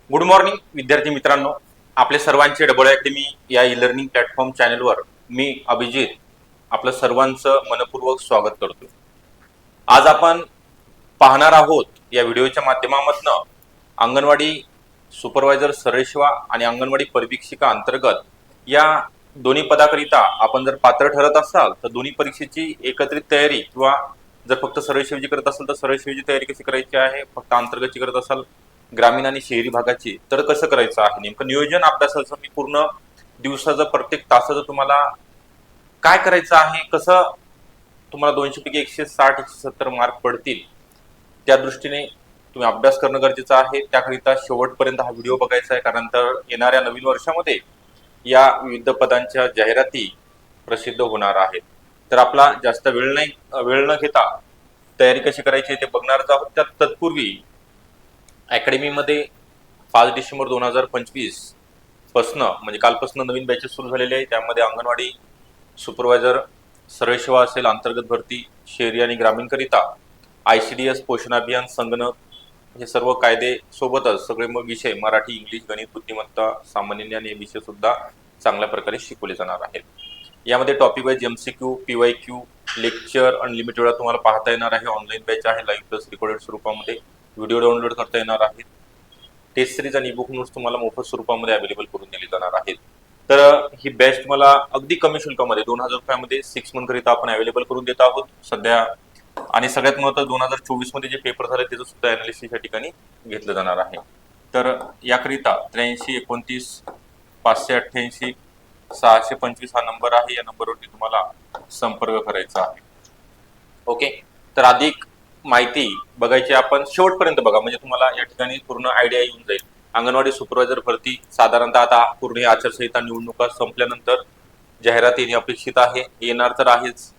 Good morning विद्यार्थी मित्रांनो, आपले सर्वांचे डबल अकॅडमी या ई लर्निंग प्लॅटफॉर्म चॅनलवर मी अभिजित आपलं सर्वांचं मनपूर्वक स्वागत करतो। आज आपण पाहणार आहोत या व्हिडिओच्या माध्यमातून अंगणवाडी सुपरवायझर सरळसेवा आणि अंगणवाडी परिवीक्षिका अंतर्गत या दोन्ही पदाकरिता आपण जर पात्र ठरत असाल तर दोन्ही परीक्षेची एकत्रित तयारी किंवा जर फक्त सरळसेवेची करत असाल तर सरळसेवेची तयारी कशी करायची आहे, फक्त अंतर्गतची करत असाल ग्रामीण आणि शहरी भागाची तर कसं करायचं आहे, नेमकं नियोजन अभ्यासाचं मी पूर्ण दिवसाचं प्रत्येक तासाचं तुम्हाला काय करायचं आहे, कसं तुम्हाला 200 पैकी 160 170 मार्क पडतील त्या दृष्टीने तुम्ही अभ्यास करणं गरजेचं आहे। त्याकरिता शेवटपर्यंत हा व्हिडिओ बघायचा आहे, कारण तर येणाऱ्या नवीन वर्षामध्ये या विविध पदांच्या जाहिराती प्रसिद्ध होणार आहेत। तर आपला जास्त वेळ न घेता तयारी कशी करायची ते बघणारच आहोत। त्या तत्पूर्वी अकॅडमीमध्ये 5 डिसेंबर 2025 पासून म्हणजे कालपासून नवीन बॅचेस सुरू झालेले आहे। त्यामध्ये अंगणवाडी सुपरवायझर सरळसेवा असेल, अंतर्गत भरती शहरी आणि ग्रामीण करिता ICDS पोषण अभियान, संगणक हे सर्व कायदे सोबतच सगळे मग विषय मराठी, इंग्लिश, गणित, बुद्धिमत्ता, सामान्य ज्ञान हे विषय सुद्धा चांगल्या प्रकारे शिकवले जाणार आहेत। यामध्ये topic wise MCQ, PYQ, lecture unlimited वेळा तुम्हाला पाहता येणार आहे। ऑनलाईन बॅच आहे, लाईव्ह प्लस रेकॉर्डेड स्वरूपामध्ये व्हिडिओ डाउनलोड करता येणार आहेत। टेस्ट सिरीज आणि ईबुक नोट्स तुम्हाला मोफत स्वरूपामध्ये अवेलेबल करून दिली जाणार आहेत। तर ही बॅच तुम्हाला अगदी कमी शुल्कामध्ये 2000 रुपयामध्ये 6 मंथ करिता आपण अवेलेबल करून देत आहोत सध्या। आणि सगळ्यात महत्त्वाचं 2024 मध्ये जे पेपर झाले त्याचं सुद्धा अनालिसिस या ठिकाणी घेतलं जाणार आहे। तर याकरिता 83 29 588 625 हा नंबर आहे, या नंबरवरती तुम्हाला संपर्क करायचा आहे। ओके, तर अधिक माहिती बघायची आपण शेवटपर्यंत बघा, म्हणजे तुम्हाला या ठिकाणी पूर्ण आयडिया येऊन जाईल। अंगणवाडी सुपरवायझर भरती साधारणतः आता पूर्ण आचारसंहिता निवडणुका संपल्यानंतर जाहिरात येणे अपेक्षित आहे, येणार तर आहेच।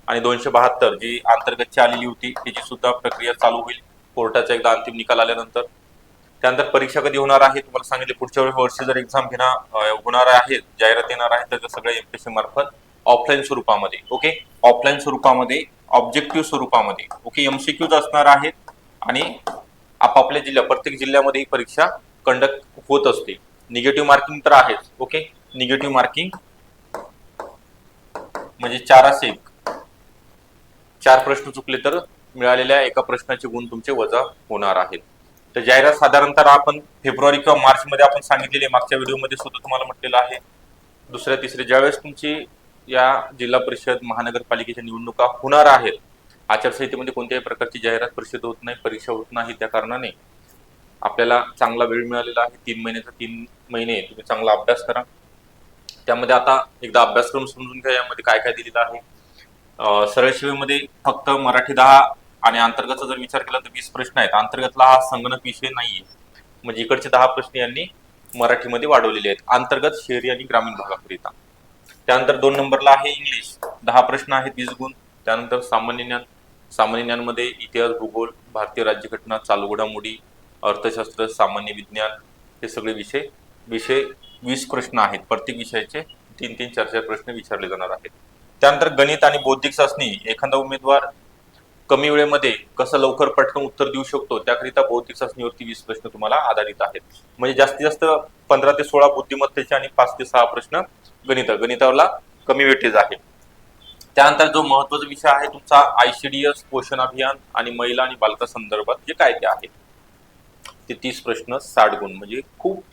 आणि 272 जी अंतर्गतची आलेली होती त्याची सुद्धा प्रक्रिया चालू होईल कोर्टाचा एकदा अंतिम निकाल आल्यानंतर। त्यानंतर परीक्षा कधी होणार आहे तुम्हाला सांगितले, पुढच्या वर्षी जर एक्झाम होणार आहे, जाहिरात येणार आहे, तर सगळ्या MPSC मार्फत ऑफलाईन स्वरूपामध्ये, ओके, ऑफलाईन स्वरूपामध्ये, ऑब्जेक्टिव्ह स्वरूपामध्ये, ओके, MCQज असणार आहेत आणि आपापल्या प्रत्येक जिल्ह्यामध्ये ही परीक्षा कंडक्ट होत असते। निगेटिव्ह मार्किंग तर आहेच, ओके, निगेटिव्ह मार्किंग म्हणजे 4 प्रश्न चुकले तर मिळालेल्या एका प्रश्नाचे गुण तुमचे वजा होणार आहेत। तर जाहिरात साधारणतः आपण फेब्रुवारी किंवा मार्च मध्ये आपण सांगितलेले, मागच्या व्हिडिओमध्ये सुद्धा तुम्हाला म्हटलेलं आहे। दुसऱ्या तिसऱ्या ज्यावेळेस तुमची या जिल्हा परिषद महानगरपालिकेच्या निवडणुका होणार आहेत, आचारसंहितेमध्ये कोणत्याही प्रकारची जाहिरात प्रसिद्ध होत नाही, परीक्षा होत नाही, त्या कारणाने आपल्याला चांगला वेळ मिळालेला आहे। 3 महिन्याचा 3 महिने तुम्ही चांगला अभ्यास करा। त्यामध्ये आता एकदा अभ्यासक्रम समजून घ्या, यामध्ये काय काय दिलेलं आहे। सरळसेवेमध्ये फक्त मराठी 10 आणि अंतर्गतचा जर विचार केला तर 20 प्रश्न आहेत। अंतर्गतला हा संगणक विषय नाहीये, म्हणजे इकडचे 10 प्रश्न यांनी मराठीमध्ये वाढवलेले आहेत अंतर्गत शहरी आणि ग्रामीण भागाकरिता। त्यानंतर 2 नंबरला आहे इंग्लिश, 10 प्रश्न आहेत, 20 गुण। त्यानंतर सामान्य ज्ञानमध्ये इतिहास, भूगोल, भारतीय राज्यघटना, चालू घडामोडी, अर्थशास्त्र, सामान्य विज्ञान हे सगळे विषय 20 प्रश्न आहेत। प्रत्येक विषयाचे 3-3 4-4 प्रश्न विचारले जाणार आहेत। त्यानंतर गणित आणि बौद्धिक चाचणी, एखादा उमेदवार कमी वेळेमध्ये कसं लवकर पटकन उत्तर देऊ शकतो त्याकरिता बौद्धिक चाचणीवरती 20 प्रश्न तुम्हाला आधारित आहेत। म्हणजे जास्तीत जास्त 15 ते 16 बुद्धिमत्तेचे आणि 5 ते 6 प्रश्न गणितावरला कमी वेटेज आहे। त्यानंतर जो महत्त्वाचा विषय आहे तुमचा ICDS पोषण अभियान आणि महिला आणि बालका संदर्भात जे कायदे आहेत ते 30 प्रश्न 60 गुण, म्हणजे खूप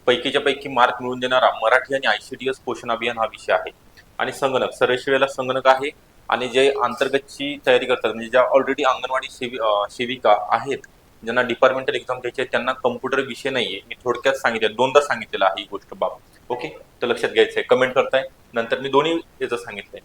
पैकीच्या पैकी मार्क मिळवून देणारा मराठी आणि ICDS पोषण अभियान हा विषय आहे। आणि संगणक, सरळसेवेला संगणक आहे आणि जे अंतर्गतची तयारी करतात म्हणजे ज्या ऑलरेडी अंगणवाडी सेविका आहेत, ज्यांना डिपार्टमेंटल एक्झाम द्यायची आहे, त्यांना कम्प्युटर विषय नाहीये। मी थोडक्यात सांगितलं, 2दा सांगितलेलं आहे ही गोष्ट बाब, ओके, तर लक्षात घ्यायचं आहे। कमेंट करताय, नंतर मी दोन्ही याचं सांगितलंय।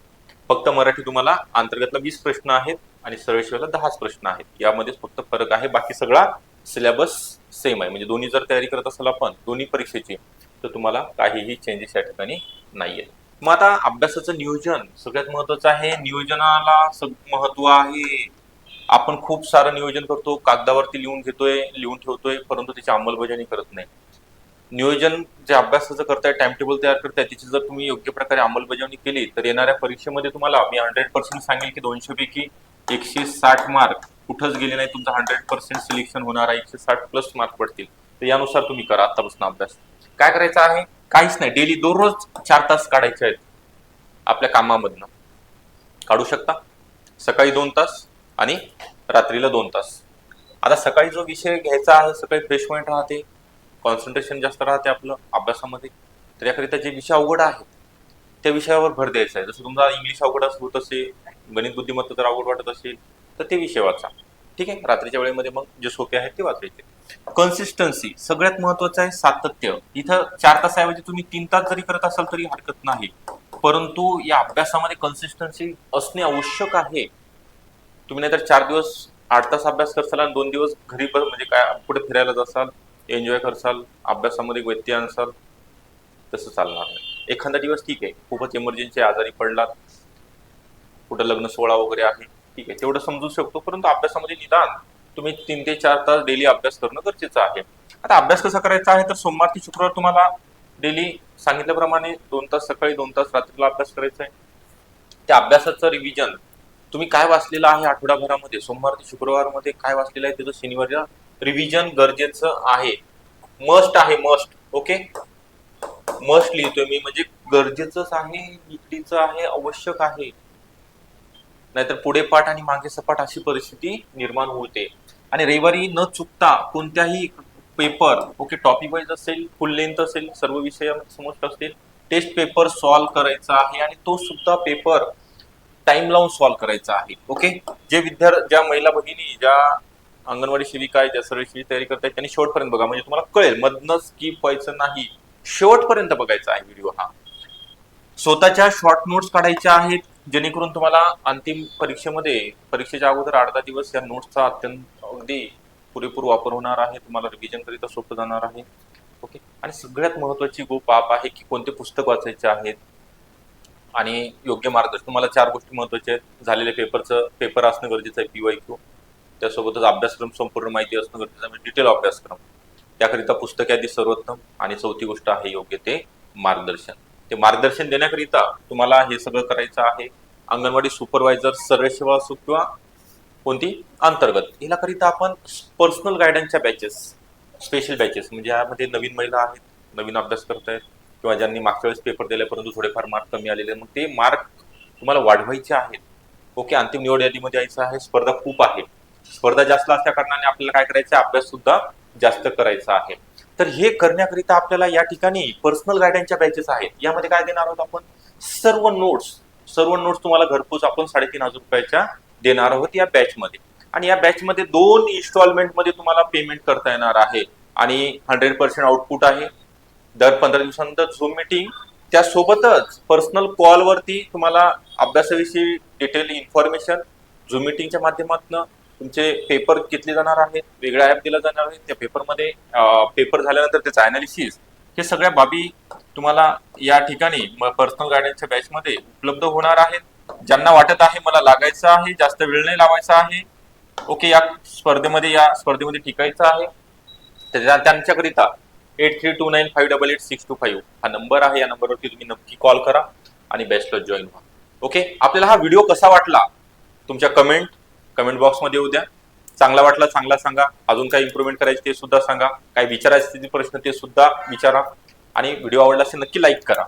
फक्त मराठी तुम्हाला अंतर्गतला 20 प्रश्न आहेत आणि सरळसेवेला 10 प्रश्न आहेत, यामध्ये फक्त फरक आहे, बाकी सगळा सिलेबस सेम आहे। म्हणजे दोन्ही जर तयारी करत असाल आपण दोन्ही परीक्षेची तर तुम्हाला काहीही चेंजेस या ठिकाणी नाहीये। मग आता अभ्यासाचं नियोजन सगळ्यात महत्वाचं आहे, नियोजनाला महत्व आहे। आपण खूप सारं नियोजन करतो, कागदावरती लिहून ठेवतोय, परंतु त्याची अंमलबजावणी करत नाही। नियोजन जे अभ्यासाचं करताय, टाइम टेबल तयार करताय, त्याची जर तुम्ही योग्य प्रकारे अंमलबजावणी केली तर येणाऱ्या परीक्षेमध्ये तुम्हाला मी 100% सांगेल की 200 पैकी 160 मार्क कुठंच गेले नाही, तुमचं 100% सिलेक्शन होणार आहे, 160+ मार्क पडतील. तर यानुसार तुम्ही करा आतापासून अभ्यास. काय करायचं आहे? काहीच नाही, डेली दररोज 4 तास काढायचे आहेत आपल्या कामामधनं. काढू शकता. सकाळी 2 तास आणि रात्रीला 2 तास. आता सकाळी जो विषय घ्यायचा आहे, सकाळी फ्रेश माइंड राहते, कॉन्सन्ट्रेशन जास्त राहते आपलं अभ्यासामध्ये. तर याकरिता जे विषय अवघड आहेत त्या विषयावर भर द्यायचा आहे. जसं तुमचा इंग्लिश अवघड होत असेल, गणित बुद्धिमत्ता जर अवघड वाटत असेल तर ते विषय वाचा. ठीक आहे, रात्रीच्या वेळेमध्ये मग जे सोपे आहेत ते वाचायचे. कन्सिस्टन्सी सगळ्यात महत्वाचं आहे, सातत्य. इथं 4 तासाऐवजी तुम्ही 3 तास जरी करत असाल तरी हरकत नाही, परंतु या अभ्यासामध्ये कन्सिस्टन्सी असणे आवश्यक आहे. तुम्ही नाहीतर 4 दिवस 8 तास अभ्यास करसाल आणि 2 दिवस घरी म्हणजे काय कुठे फिरायला जासाल, एन्जॉय करसाल, अभ्यासामध्ये व्यत्यय आणसाल, तसं चालणार नाही. एखादा दिवस ठीक आहे, खूपच इमर्जन्सी आजारी पडलात, कुठं लग्न सोहळा वगैरे आहे, ठीक आहे, तेवढं समजू शकतो, परंतु अभ्यासामध्ये निदान तुम्ही 3 ते 4 तास डेली अभ्यास करणं गरजेचं आहे. आता अभ्यास कसा करायचा आहे तर सोमवार ते शुक्रवार तुम्हाला डेली सांगितल्याप्रमाणे 2 तास सकाळी 2 तास रात्रीला अभ्यास करायचा आहे. त्या अभ्यासाचं रिव्हिजन तुम्ही काय वाचलेलं आहे आठवड्याभरामध्ये, सोमवार ते शुक्रवारमध्ये काय वाचलेलं आहे त्याचं शनिवारला रिव्हिजन गरजेचं आहे. मस्ट आहे, मस्ट. ओके, मस्ट लिहितोय मी, म्हणजे गरजेचंच आहे, निकडीचं आहे, आवश्यक आहे. नाहीतर पुढे पाठ आणि मागे सपाट अशी परिस्थिती निर्माण होते. आणि रविवारी न चुकता कोणत्याही पेपर, ओके, टॉपिक वाईज असेल, फुल लेंथ असेल, सर्व विषय समोर असतील, टेस्ट पेपर सॉल्व्ह करायचा आहे आणि तो सुद्धा पेपर टाइम लावून सॉल्व्ह करायचा आहे. ओके, ज्या महिला भगिनी, ज्या अंगणवाडी सेविका आहेत, ज्या सर्व्हिसची तयारी करतायत, त्यांनी शेवटपर्यंत बघा, म्हणजे तुम्हाला कळेल, मधनं स्किप व्हायचं नाही, शेवटपर्यंत बघायचा आहे व्हिडिओ हा. स्वतःच्या शॉर्ट नोट्स काढायच्या आहेत, जेणेकरून तुम्हाला अंतिम परीक्षेच्या अगोदर 8-10 दिवस या नोट्सचा अगदी पुरेपूर वापर होणार आहे. तुम्हाला रिव्हिजन करिता सोपं जाणार आहे. ओके, आणि सगळ्यात महत्वाची बाब आहे की कोणते पुस्तक वाचायचे आहेत आणि योग्य मार्गदर्शन. तुम्हाला 4 गोष्टी महत्वाच्या आहेत. झालेल्या पेपर असणं गरजेचं आहे, PYQ. त्यासोबतच अभ्यासक्रम संपूर्ण माहिती असणं गरजेचं आहे, डिटेल अभ्यासक्रम. त्याकरिता पुस्तक यादी सर्वोत्तम. आणि चौथी गोष्ट आहे योग्य ते मार्गदर्शन. ते मार्गदर्शन देण्याकरिता तुम्हाला हे सगळं करायचं आहे. अंगणवाडी सुपरवायझर, सर्व सेवा असो किंवा कोणती अंतर्गत, याकरिता आपण पर्सनल गायडन्सच्या बॅचेस, स्पेशल बॅचेस, म्हणजे यामध्ये नवीन महिला आहेत, नवीन अभ्यास करतायत, किंवा ज्यांनी मागच्या वेळेस पेपर दिले परंतु थोडेफार मार्क कमी आलेले, मग ते मार्क तुम्हाला वाढवायचे आहेत. ओके, अंतिम निवड यादीमध्ये यायचं आहे. स्पर्धा खूप आहे, स्पर्धा जास्त असल्या कारणाने आपल्याला काय करायचं आहे, अभ्यास सुद्धा जास्त करायचा आहे. तर हे करण्याकरिता आपल्याला या ठिकाणी पर्सनल गायडन्सच्या बॅचेस आहेत. यामध्ये काय देणार आहोत आपण, सर्व नोट्स तुम्हाला घरपोच आपण 3,500 रुपयाच्या देणार आहोत या बॅचमध्ये. आणि या बॅचमध्ये 2 इन्स्टॉलमेंट मध्ये तुम्हाला पेमेंट करता येणार आहे आणि 100% आउटपुट आहे. दर 15 दिवसानंतर झूम मीटिंग, त्यासोबतच पर्सनल कॉलवरती तुम्हाला अभ्यासाविषयी डिटेल इन्फॉर्मेशन झूम मीटिंगच्या माध्यमातून. तुमचे पेपर घेतले जाणार आहेत, वेगळा ऍप दिला जाणार आहे. त्या पेपरमध्ये पेपर झाल्यानंतर त्याचा अनालिसिस, हे सगळ्या बाबी तुम्हाला या ठिकाणी पर्सनल गायडन्सच्या बॅचमध्ये उपलब्ध होणार आहेत. ज्यांना वाटत आहे मला लागायचं आहे, जास्त वेळ नाही लावायचा आहे, ओके, या स्पर्धेमध्ये टिकायचं आहे, त्यांच्याकरिता 8329588625 हा नंबर आहे. या नंबरवरती तुम्ही नक्की कॉल करा आणि बॅचला जॉईन व्हा. ओके, आपल्याला हा व्हिडिओ कसा वाटला तुमच्या कमेंट बॉक्समध्ये येऊ द्या. चांगला वाटला चांगला सांगा, अजून काही इम्प्रूव्हमेंट करायचे ते सुद्धा सांगा, काही विचारायचे प्रश्न ते सुद्धा विचारा, आणि व्हिडिओ आवडला असेल नक्की लाईक करा.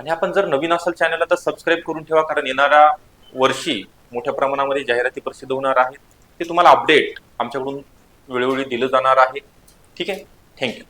आणि आपण जर नवीन असाल चॅनलला तर सबस्क्राईब करून ठेवा, कारण येणाऱ्या वर्षी मोठ्या प्रमाणामध्ये जाहिराती प्रसिद्ध होणार आहेत. ते तुम्हाला अपडेट आमच्याकडून वेळोवेळी दिलं जाणार आहे. ठीक आहे, थँक्यू.